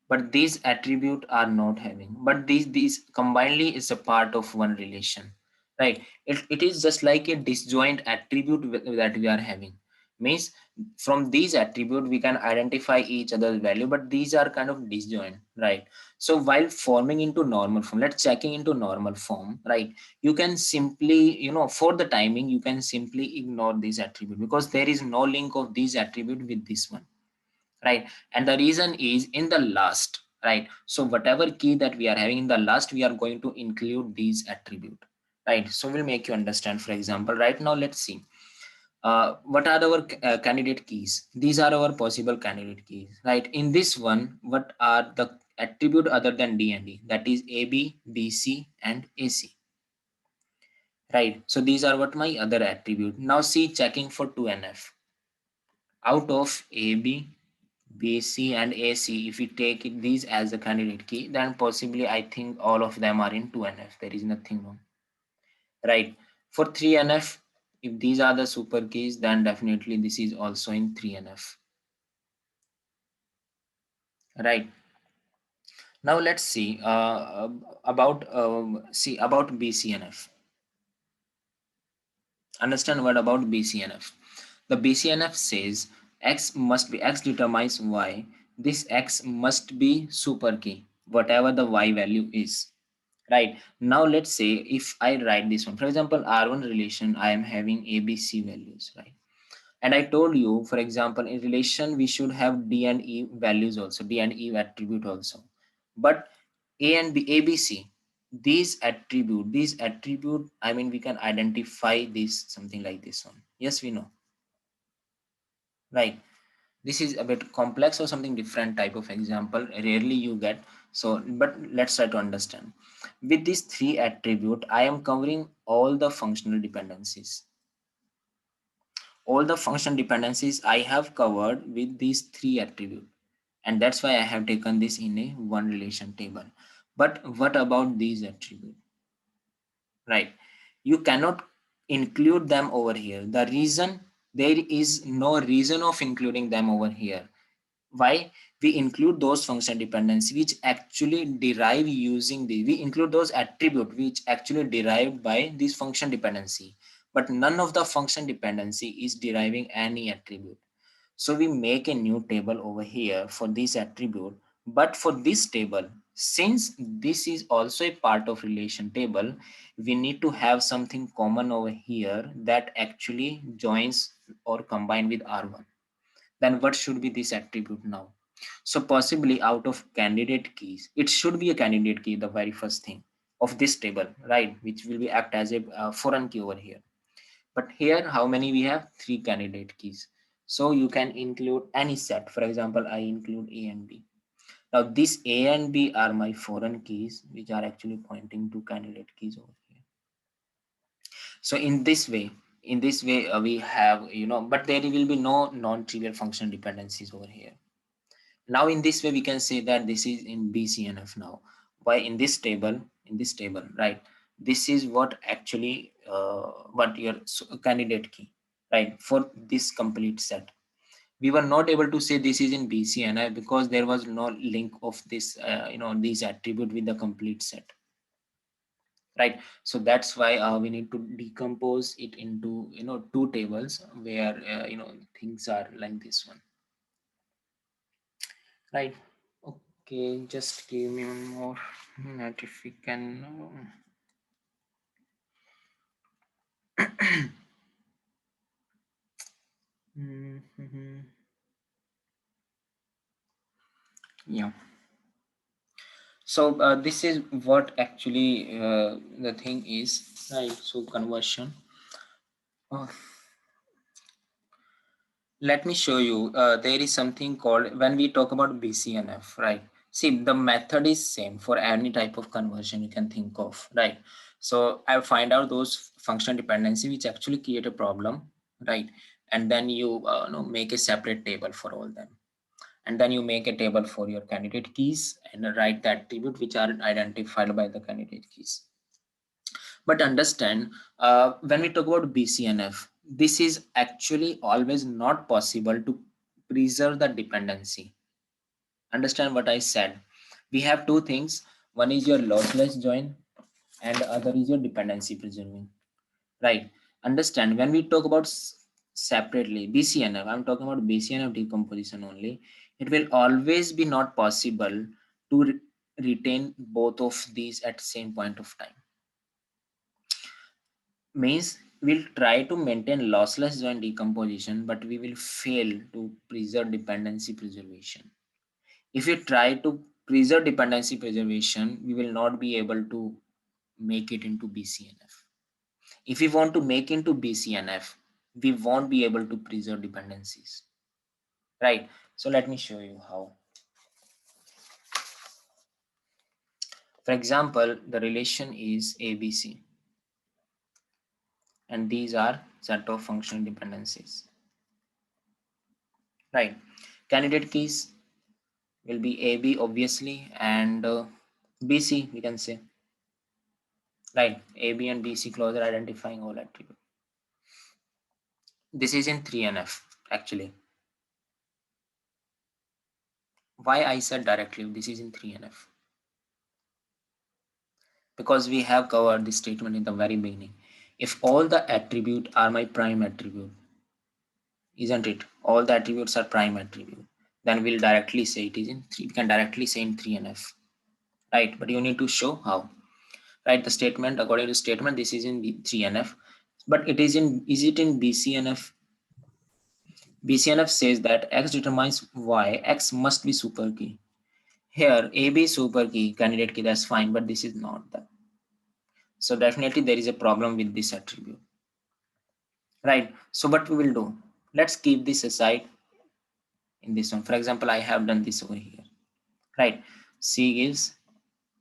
but these attribute are not having, but these combinedly is a part of one relation, right? It is just like a disjoint attribute that we are having, means from these attribute we can identify each other's value, but these are kind of disjoint, right? So while forming into normal form, let's checking into normal form, right? You can simply, for the timing, you can simply ignore these attribute because there is no link of these attribute with this one, right? And the reason is in the last, right? So whatever key that we are having in the last, we are going to include these attribute, right? So we'll make you understand. For example, right now, let's see. what are our candidate keys? These are our possible candidate keys, right? In this one, what are the attribute other than D and E? That is AB, BC, and AC, right? So these are what my other attribute. Now see, checking for 2NF. Out of AB, BC, and AC, if we take these as a candidate key, then possibly I think all of them are in 2NF. There is nothing wrong, right? For 3NF, if these are the super keys, then definitely this is also in 3NF, right? Now let's see about BCNF. Understand what about BCNF? The BCNF says X determines Y. This X must be super key, whatever the Y value is. Right. Now let's say if I write this one, for example, R1 relation, I am having ABC values, right? And I told you, for example, in relation, we should have D and E values also, D and E attribute also. But A and B, ABC, these attribute, I mean, we can identify this something like this one. Yes, we know, right? This is a bit complex or something different type of example. Rarely you get. So, but let's try to understand. With these three attribute, I am covering all the functional dependencies. All the function dependencies I have covered with these three attributes, and that's why I have taken this in a one relation table. But what about these attributes, right? You cannot include them over here. The reason, there is no reason of including them over here. Why? We include those function dependencies which actually derive using the, we include those attribute which actually derived by this function dependency, but none of the function dependency is deriving any attribute. So we make a new table over here for this attribute. But for this table, since this is also a part of relation table, we need to have something common over here that actually joins or combine with R1. Then what should be this attribute now? So possibly out of candidate keys, it should be a candidate key, the very first thing of this table, right? Which will be act as a foreign key over here. But here, how many we have? Three candidate keys. So you can include any set. For example, I include A and B. Now this A and B are my foreign keys, which are actually pointing to candidate keys over here. So in this way, we have, but there will be no non-trivial function dependencies over here. Now in this way, we can say that this is in BCNF now. Why in this table, right? This is what actually, what your candidate key, right? For this complete set. We were not able to say this is in BCNF because there was no link of this, these attribute with the complete set, right? So that's why we need to decompose it into, two tables where, things are like this one, right? Okay, just give me one more minute if we can. Yeah. So this is what actually the thing is, right? So conversion. Oh, let me show you. There is something called, when we talk about BCNF, right? See, the method is same for any type of conversion you can think of, right? So I find out those function dependency which actually create a problem, right? And then you, make a separate table for all them. And then you make a table for your candidate keys and write the attribute which are identified by the candidate keys. But understand, when we talk about BCNF, this is actually always not possible to preserve the dependency. Understand what I said. We have two things. One is your lossless join and the other is your dependency preserving. Right. Understand, when we talk about separately BCNF, I'm talking about BCNF decomposition only. It will always be not possible to retain both of these at same point of time. Means we'll try to maintain lossless join decomposition, but we will fail to preserve dependency preservation. If we try to preserve dependency preservation, we will not be able to make it into BCNF. If we want to make into BCNF, we won't be able to preserve dependencies, right? So let me show you how. For example, the relation is ABC, and these are set of functional dependencies, right? Candidate keys will be AB obviously, and BC we can say, right? AB and BC closure identifying all attribute. This is in 3NF actually. Why I said directly this is in 3NF? Because we have covered this statement in the very beginning. If all the attribute are my prime attribute, isn't it? All the attributes are prime attribute. Then we'll directly say it is in 3. We can directly say in 3NF, right? But you need to show how. Right, the statement, according to statement, this is in 3NF, but it is it in BCNF? BCNF says that X determines Y, X must be super key. Here, AB super key, candidate key, that's fine, but this is not that. So definitely there is a problem with this attribute, right? So what we will do, let's keep this aside in this one. For example, I have done this over here, right? C gives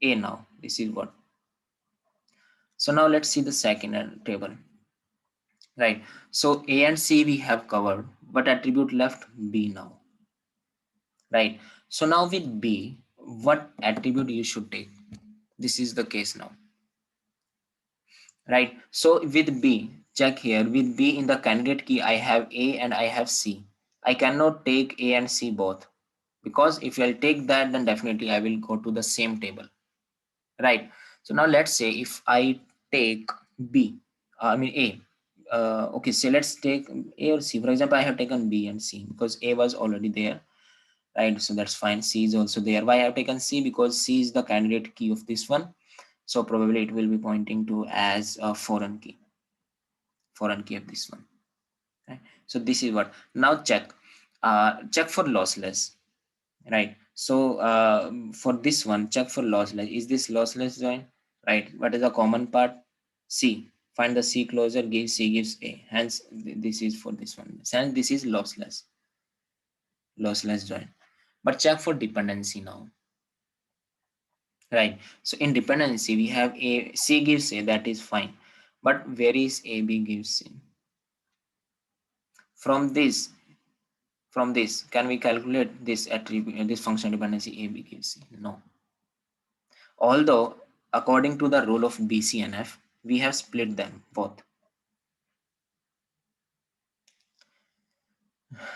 A now. This is what. So now let's see the second table. Right. So A and C we have covered. What attribute left? B now. Right. So now with B, what attribute you should take? This is the case now. Right. So with B, check here. With B in the candidate key, I have A and I have C. I cannot take A and C both, because if I'll take that, then definitely I will go to the same table. Right. So now let's say if I take B, I mean A. Okay, so let's take A or C. For example, I have taken B and C because A was already there, right? So that's fine. C is also there. Why I have taken C? Because C is the candidate key of this one. So probably it will be pointing to as a foreign key of this one. Right? So this is what. Now check. Check for lossless. Right. So for this one, check for lossless. Is this lossless join? Right. What is the common part? C. Find the C closure, give C gives A. Hence, this is for this one. Hence, this is lossless. Lossless join. But check for dependency now. Right. So in dependency, we have A, C gives A, that is fine. But where is A, B gives C? From this, can we calculate this attribute, this function dependency A, B gives C? No. Although, according to the rule of BCNF, we have split them both.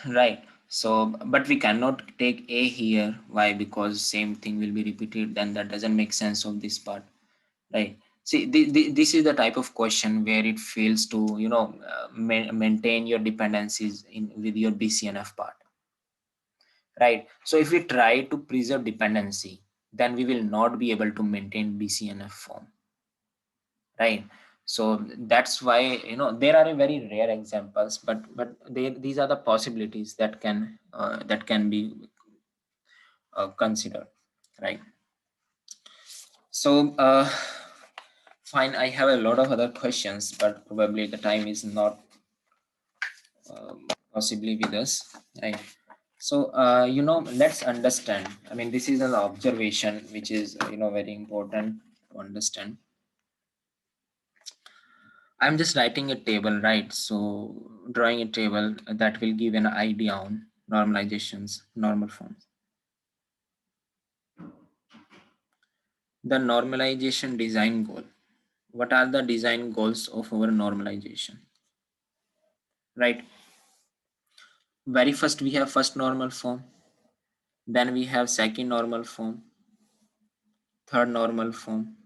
Right. So, but we cannot take A here. Why? Because same thing will be repeated. Then that doesn't make sense of this part. Right. See, this is the type of question where it fails to, maintain your dependencies in with your BCNF part. Right. So if we try to preserve dependency, then we will not be able to maintain BCNF form. Right. So that's why, there are very rare examples, but these are the possibilities that can be considered, right? So fine, I have a lot of other questions, but probably the time is not possibly with us, right? So let's understand. I mean, this is an observation which is very important to understand. I'm just writing a table, right? So drawing a table that will give an idea on normalizations, normal forms. The normalization design goal. What are the design goals of our normalization? Right. Very first we have first normal form. Then we have second normal form, third normal form.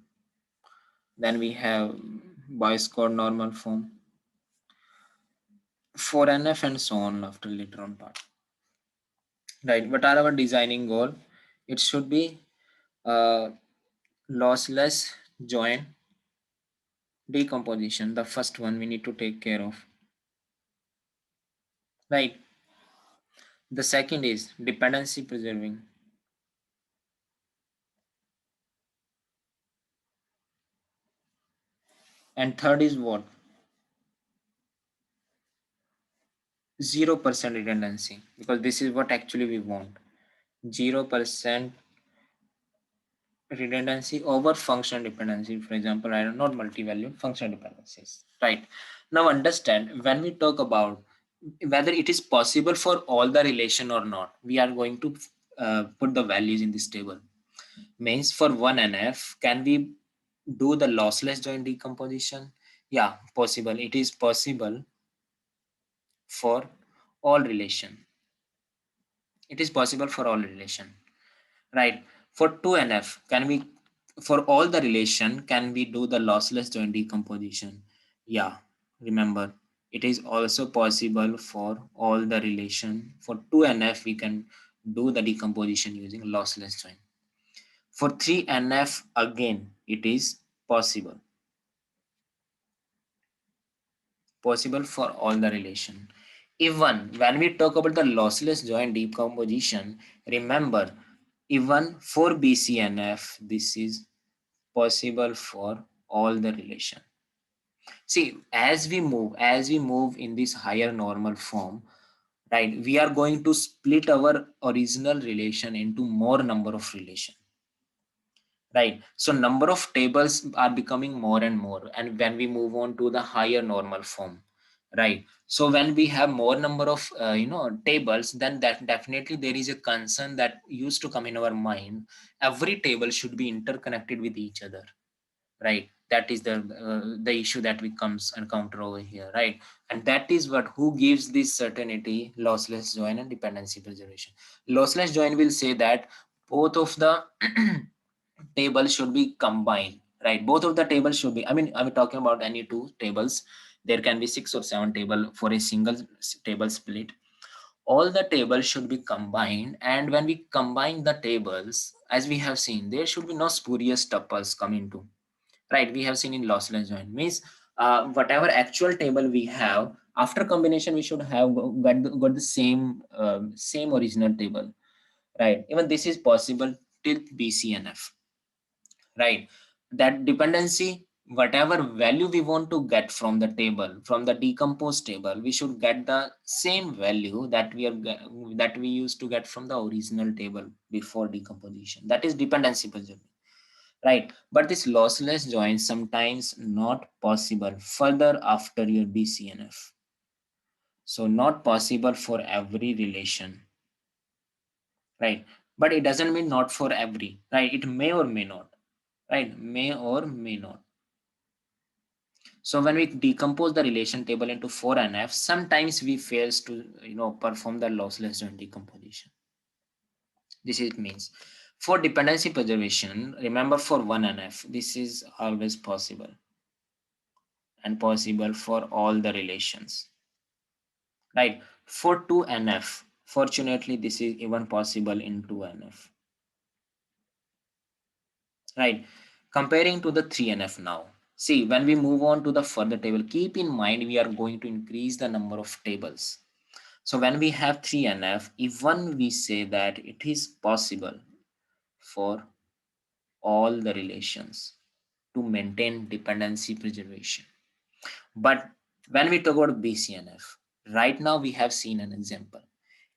Then we have Boyce Codd normal form, 4NF and so on after later on part. Right. What are our designing goal? It should be lossless join decomposition. The first one we need to take care of. Right. The second is dependency preserving. And third is what? 0% redundancy, because this is what actually we want. 0% redundancy over function dependency. For example, I don't know, multi-valued function dependencies, right? Now understand, when we talk about whether it is possible for all the relation or not, we are going to put the values in this table. Means for 1NF, can we do the lossless join decomposition? Yeah, possible. It is possible for all relation. It is possible for all relation, right? For 2NF, can we, for all the relation, can we do the lossless join decomposition? Yeah, remember, it is also possible for all the relation. For 2NF, we can do the decomposition using lossless join. For 3NF, again, it is possible. Possible for all the relation. Even when we talk about the lossless join decomposition, remember, even for BCNF, this is possible for all the relation. See, as we move in this higher normal form, right, we are going to split our original relation into more number of relation, right? So number of tables are becoming more and more, and when we move on to the higher normal form, right? So when we have more number of tables, then that definitely there is a concern that used to come in our mind. Every table should be interconnected with each other, right? That is the issue that we comes encounter over here, right? And that is what who gives this certainty, lossless join and dependency preservation. Lossless join will say that both of the tables should be combined, right? Both of the tables should be, I mean, I'm talking about any two tables. There can be 6 or 7 table for a single table split. All the tables should be combined, and when we combine the tables, as we have seen, there should be no spurious tuples come into, right? We have seen in lossless join means whatever actual table we have, after combination we should have got the same original table, right? Even this is possible till BCNF, right? That dependency, whatever value we want to get from the table, from the decomposed table, we should get the same value that we used to get from the original table before decomposition. That is dependency preserving, right? But this lossless join sometimes not possible further after your BCNF. So not possible for every relation, right? But it doesn't mean not for every, right? It may or may not, right? May or may not. So when we decompose the relation table into 4NF, sometimes we fails to perform the lossless join decomposition. This it means for dependency preservation, remember for 1NF, this is always possible and possible for all the relations, right? For 2NF, fortunately, this is even possible in 2NF, right? Comparing to the 3NF now. See, when we move on to the further table, keep in mind we are going to increase the number of tables. So when we have 3NF, even we say that it is possible for all the relations to maintain dependency preservation. But when we talk about BCNF, right now we have seen an example.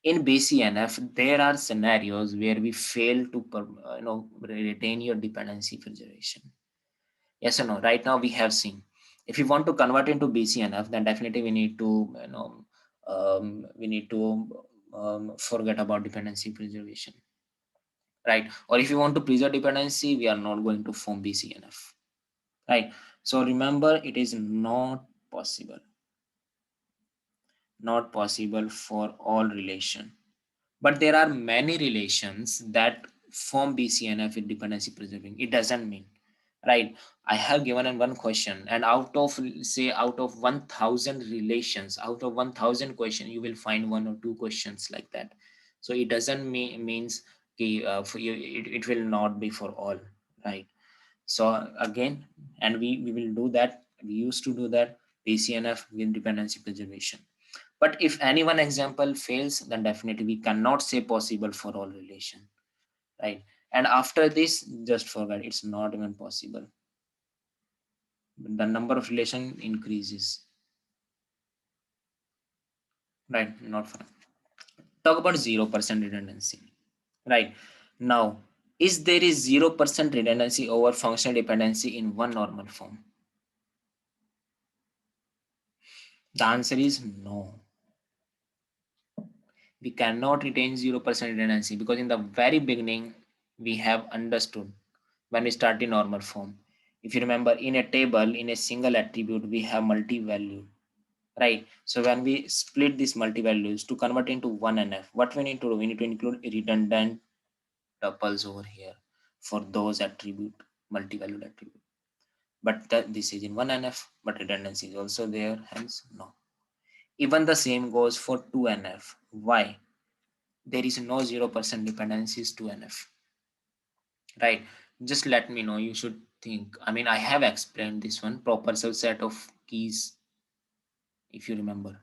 In BCNF, there are scenarios where we fail to retain your dependency preservation. Yes or no? Right now we have seen. If you want to convert into BCNF, then definitely we need to forget about dependency preservation, right? Or if you want to preserve dependency, we are not going to form BCNF, right? So remember, it is not possible for all relation. But there are many relations that form BCNF with dependency preserving. It doesn't mean, right? I have given in one question, and out of 1,000 relations, out of 1,000 questions, you will find 1 or 2 questions like that. So it doesn't means for you, it will not be for all, right? So again, and we will do that. We used to do that BCNF with dependency preservation. But if any one example fails, then definitely we cannot say possible for all relation, right? And after this, just forget, it's not even possible. The number of relation increases. right? Not for talk about 0% redundancy, right? Now, is there is 0% redundancy over functional dependency in one normal form? The answer is no. We cannot retain 0% redundancy because in the very beginning we have understood when we start in normal form. If you remember, in a table, in a single attribute, we have multi-value, right? So when we split these multi-values to convert into one NF, what we need to do? We need to include redundant tuples over here for those attribute, multi-valued attribute. But this is in one NF, but redundancy is also there, hence no. Even the same goes for 2NF. Why? There is no 0% dependencies to NF, right? Just let me know. You should think. I mean, I have explained this one, proper subset of keys, if you remember.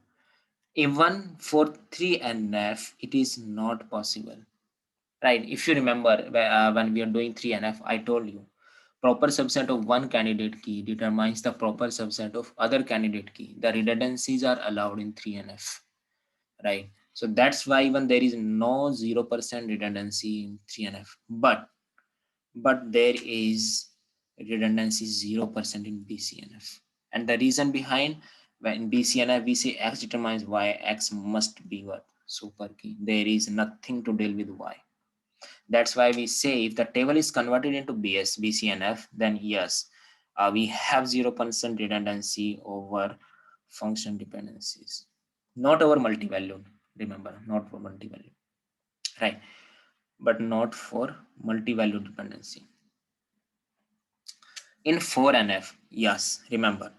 Even for 3NF, it is not possible, right? If you remember, when we are doing 3NF, I told you proper subset of one candidate key determines the proper subset of other candidate key. The redundancies are allowed in 3NF, right? So that's why even there is no 0% redundancy in 3NF, but there is redundancy 0% in BCNF. And the reason behind, when in BCNF we say X determines Y, X must be what? Super key. There is nothing to deal with Y. That's why we say if the table is converted into BCNF, then yes, we have 0% redundancy over function dependencies, not over multi-valued. Remember, not for multi-valued, right? But not for multi-valued dependency. In 4NF, yes, remember,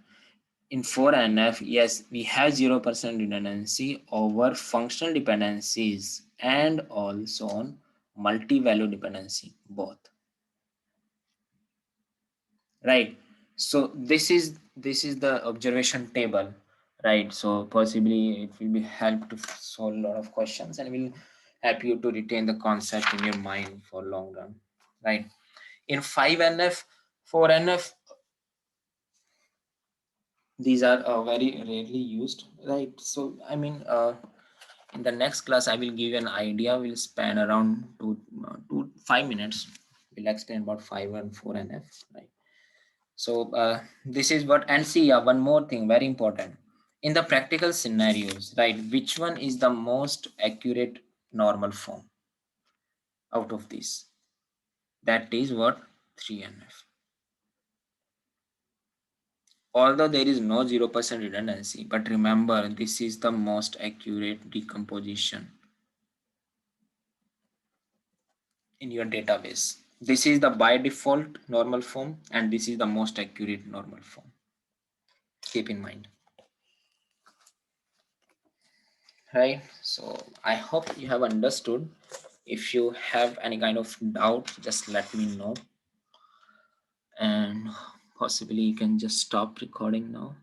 in 4NF, yes, we have 0% redundancy over functional dependencies and also on multi-value dependency, both. Right. So this is the observation table, right? So possibly it will be help to solve a lot of questions and will help you to retain the concept in your mind for long run, right? In 5NF, 4NF, these are very rarely used, right? So I mean, in the next class I will give you an idea. We'll span around 5 minutes. We'll explain about 5 and 4NF, right? So this is what, and see, one more thing, very important. In the practical scenarios, right, which one is the most accurate normal form out of these? That is what? 3NF. Although there is no 0% redundancy, but remember, this is the most accurate decomposition in your database. This is the by default normal form, and this is the most accurate normal form. Keep in mind. Right, so I hope you have understood. If you have any kind of doubt, just let me know, and possibly you can just stop recording now.